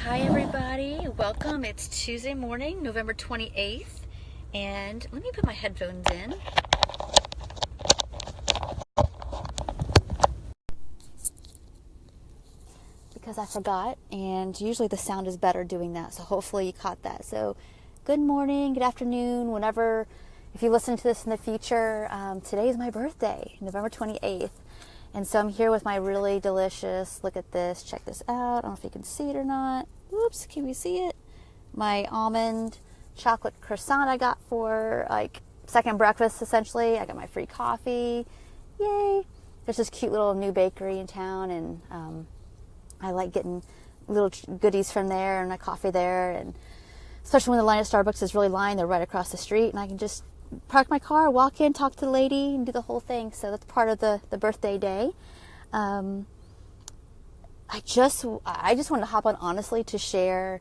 Hi everybody, welcome. It's Tuesday morning, November 28th, and let me put my headphones in. Because I forgot, and usually the sound is better doing that, so hopefully you caught that. So good morning, good afternoon, whenever, if you listen to this in the future. Today is my birthday, November 28th. And so I'm here with my really delicious, look at this, check this out. I don't know if you can see it or not. Oops, can we see it? My almond chocolate croissant I got for second breakfast essentially. I got my free coffee. Yay. There's this cute little new bakery in town, and I like getting little goodies from there and my coffee there. And especially when the line at Starbucks is really lined, they're right across the street, and I can just park my car, walk in, talk to the lady, and do the whole thing. So that's part of the birthday day. I just wanted to hop on honestly to share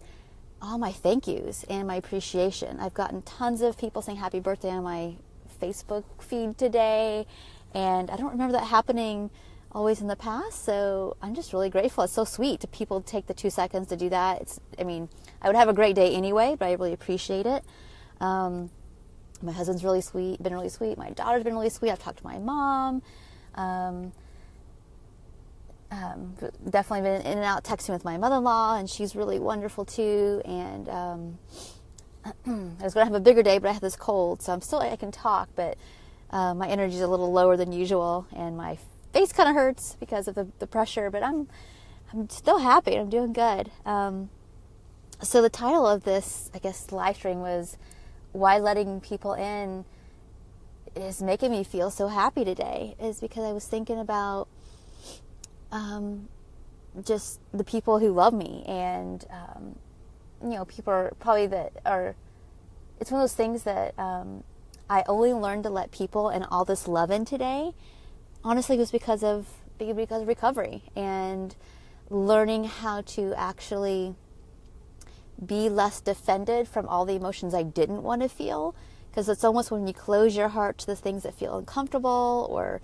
all my thank yous and my appreciation. I've gotten tons of people saying happy birthday on my Facebook feed today, and I don't remember that happening always in the past, so I'm just really grateful. It's so sweet to people take the 2 seconds to do that. I would have a great day anyway, but I really appreciate it. My husband's been really sweet. My daughter's been really sweet. I've talked to my mom. Definitely been in and out texting with my mother-in-law, and she's really wonderful too. And I was going to have a bigger day, but I have this cold, so I can talk, but my energy is a little lower than usual, and my face kind of hurts because of the pressure, but I'm still happy. I'm doing good. So the title of this, I guess, live stream was why letting people in is making me feel so happy today, is because I was thinking about just the people who love me, and people are probably it's one of those things that I only learned to let people and all this love in today. Honestly, it was because of recovery and learning how to actually be less defended from all the emotions I didn't want to feel. Because it's almost when you close your heart to the things that feel uncomfortable or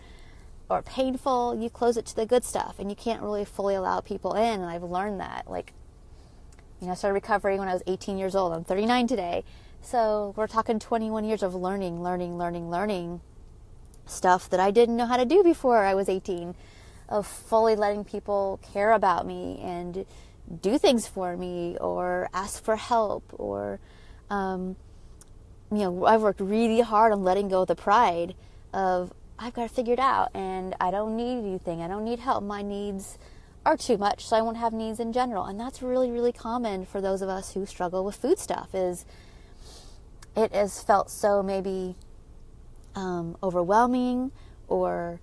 painful, you close it to the good stuff, and you can't really fully allow people in. And I've learned that. I started recovering when I was 18 years old. I'm 39 today. So we're talking 21 years of learning stuff that I didn't know how to do before I was 18, of fully letting people care about me and do things for me or ask for help, or I've worked really hard on letting go of the pride of I've got to figure it out and I don't need anything, I don't need help, my needs are too much, so I won't have needs in general. And that's really, really common for those of us who struggle with food stuff. It has felt so maybe overwhelming or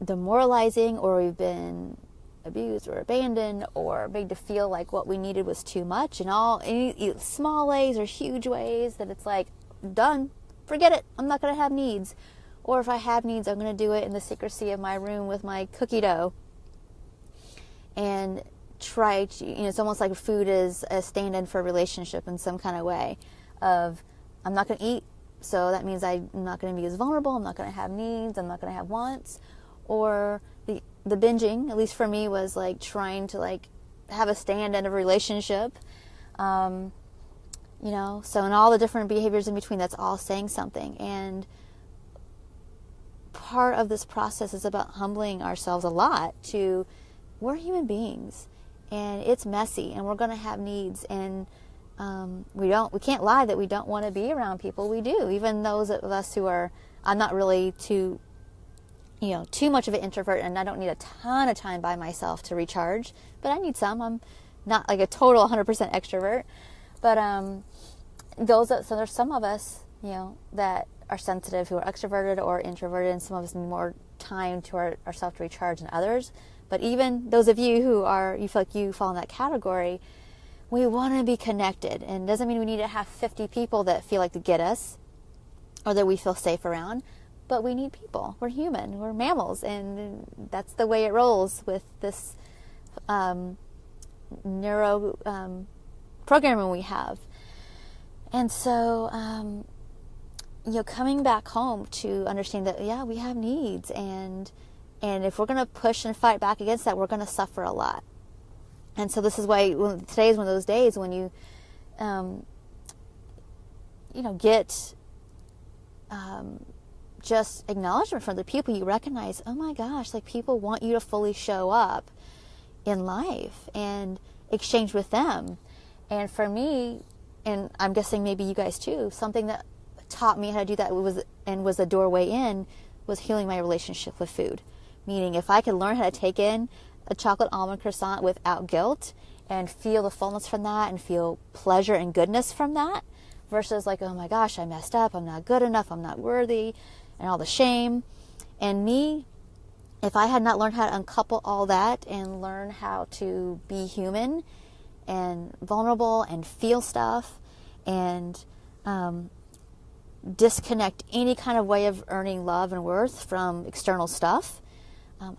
demoralizing, or we've been abused or abandoned or made to feel like what we needed was too much, in any small ways or huge ways, that it's like, done, forget it, I'm not going to have needs. Or if I have needs, I'm going to do it in the secrecy of my room with my cookie dough and try to, it's almost like food is a stand-in for a relationship in some kind of way of, I'm not going to eat, so that means I'm not going to be as vulnerable, I'm not going to have needs, I'm not going to have wants. Or the binging, at least for me, was like trying to have a stand-in of a relationship. So in all the different behaviors in between, that's all saying something. And part of this process is about humbling ourselves a lot to, we're human beings, and it's messy, and we're going to have needs, and we can't lie that we don't want to be around people. We do, even those of us who are, I'm not really too much of an introvert, and I don't need a ton of time by myself to recharge, but I need some. I'm not like a total 100% extrovert, but so there's some of us, that are sensitive, who are extroverted or introverted, and some of us need more time to ourselves to recharge than others. But even those of you who you feel like you fall in that category, we want to be connected, and it doesn't mean we need to have 50 people that feel like to get us or that we feel safe around. But we need people. We're human. We're mammals. And that's the way it rolls with this neuro programming we have. And so, coming back home to understand that, we have needs. And if we're going to push and fight back against that, we're going to suffer a lot. And so this is why today is one of those days when you, get just acknowledgement from the people. You recognize, oh my gosh, like people want you to fully show up in life and exchange with them. And for me, and I'm guessing maybe you guys too, something that taught me how to do that was a doorway in, was healing my relationship with food. Meaning if I could learn how to take in a chocolate almond croissant without guilt and feel the fullness from that and feel pleasure and goodness from that, versus like, oh my gosh, I messed up, I'm not good enough, I'm not worthy, and all the shame. And me, if I had not learned how to uncouple all that and learn how to be human and vulnerable and feel stuff and disconnect any kind of way of earning love and worth from external stuff,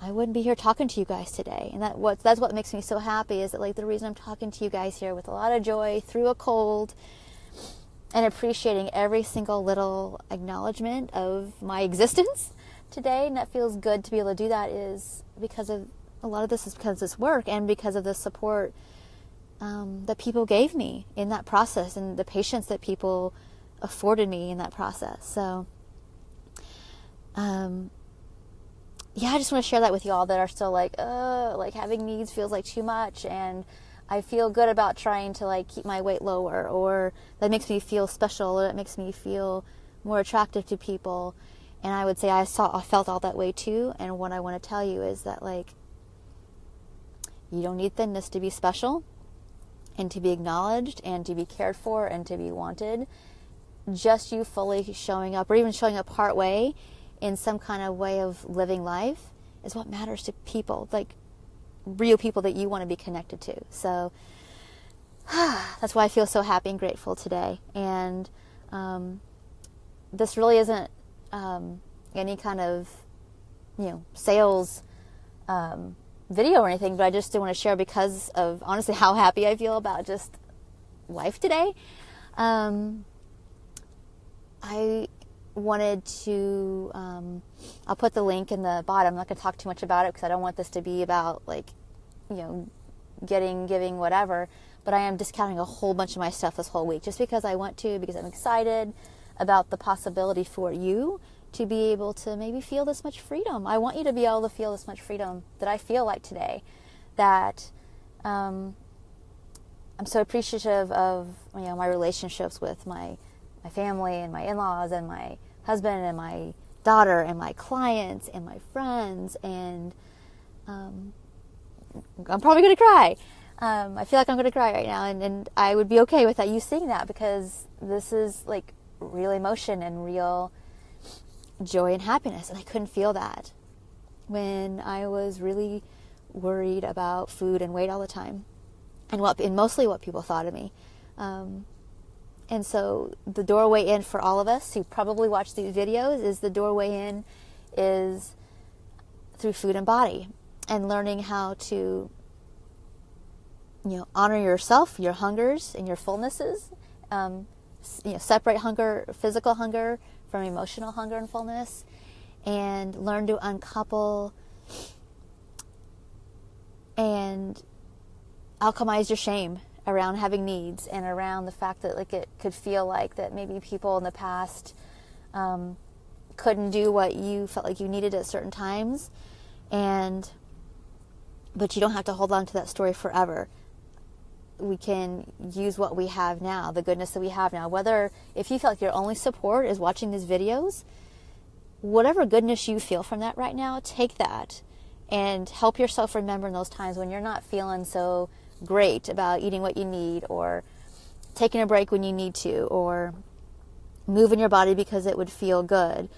I wouldn't be here talking to you guys today. And that's what makes me so happy, is that like the reason I'm talking to you guys here with a lot of joy through a cold and appreciating every single little acknowledgement of my existence today. And that feels good to be able to do that, is because of a lot of this is because of this work and because of the support that people gave me in that process and the patience that people afforded me in that process. So I just want to share that with you all that are still like having needs feels like too much, and I feel good about trying to like keep my weight lower, or that makes me feel special, or that makes me feel more attractive to people. And I would say I felt all that way too. And what I want to tell you is that like, you don't need thinness to be special and to be acknowledged and to be cared for and to be wanted. Just you fully showing up, or even showing up part way in some kind of way of living life, is what matters to people, like real people that you want to be connected to. So that's why I feel so happy and grateful today. And this really isn't any kind of sales video or anything, but I just do want to share because of honestly how happy I feel about just life today. I wanted to I'll put the link in the bottom. I'm not going to talk too much about it because I don't want this to be about like giving whatever, but I am discounting a whole bunch of my stuff this whole week just because I want to, because I'm excited about the possibility for you to be able to maybe feel this much freedom. I want you to be able to feel this much freedom that I feel like today, that I'm so appreciative of my relationships with my family and my in-laws and my husband and my daughter and my clients and my friends, and I'm probably going to cry. I feel like I'm going to cry right now, and I would be okay with that, you seeing that, because this is like real emotion and real joy and happiness, and I couldn't feel that when I was really worried about food and weight all the time, and mostly what people thought of me. And so the doorway in for all of us who probably watch these videos is the doorway in is through food and body, and learning how to honor yourself, your hungers and your fullnesses, separate physical hunger from emotional hunger and fullness, and learn to uncouple and alchemize your shame around having needs, and around the fact that like it could feel like that maybe people in the past couldn't do what you felt like you needed at certain times, but you don't have to hold on to that story forever. We can use what we have now, the goodness that we have now. Whether if you feel like your only support is watching these videos, whatever goodness you feel from that right now, take that and help yourself remember in those times when you're not feeling so great about eating what you need, or taking a break when you need to, or moving your body because it would feel good,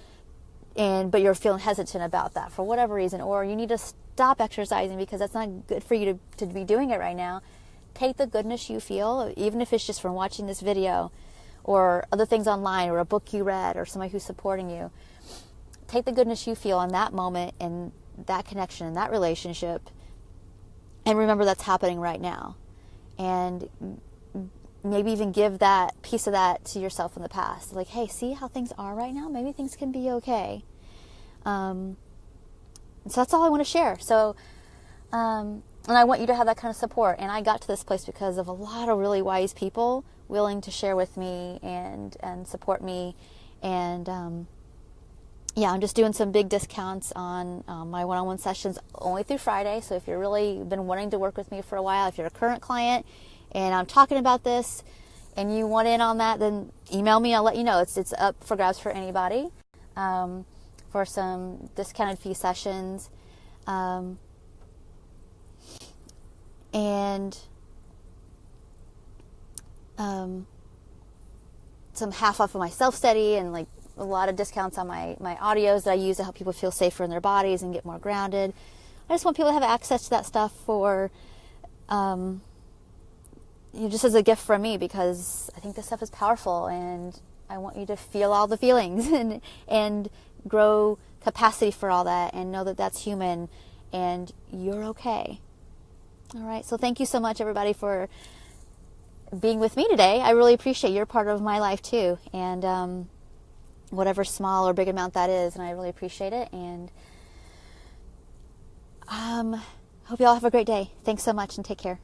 but you're feeling hesitant about that for whatever reason, or you need to stop exercising because that's not good for you to be doing it right now. Take the goodness you feel, even if it's just from watching this video or other things online or a book you read or somebody who's supporting you. Take the goodness you feel in that moment and that connection and that relationship, and remember that's happening right now. And maybe even give that piece of that to yourself in the past. Like, hey, see how things are right now? Maybe things can be okay. So that's all I want to share. So, and And I want you to have that kind of support. And I got to this place because of a lot of really wise people willing to share with me and support me. And yeah, I'm just doing some big discounts on my one-on-one sessions only through Friday. So if you're really been wanting to work with me for a while, if you're a current client and I'm talking about this and you want in on that, then email me. I'll let you know. It's up for grabs for anybody for some discounted fee sessions. And some half off of my self-study and like a lot of discounts on my audios that I use to help people feel safer in their bodies and get more grounded. I just want people to have access to that stuff for, just as a gift from me, because I think this stuff is powerful and I want you to feel all the feelings and grow capacity for all that and know that that's human and you're okay. All right. So thank you so much, everybody, for being with me today. I really appreciate you're part of my life too. And, whatever small or big amount that is, and I really appreciate it. And hope you all have a great day. Thanks so much and take care.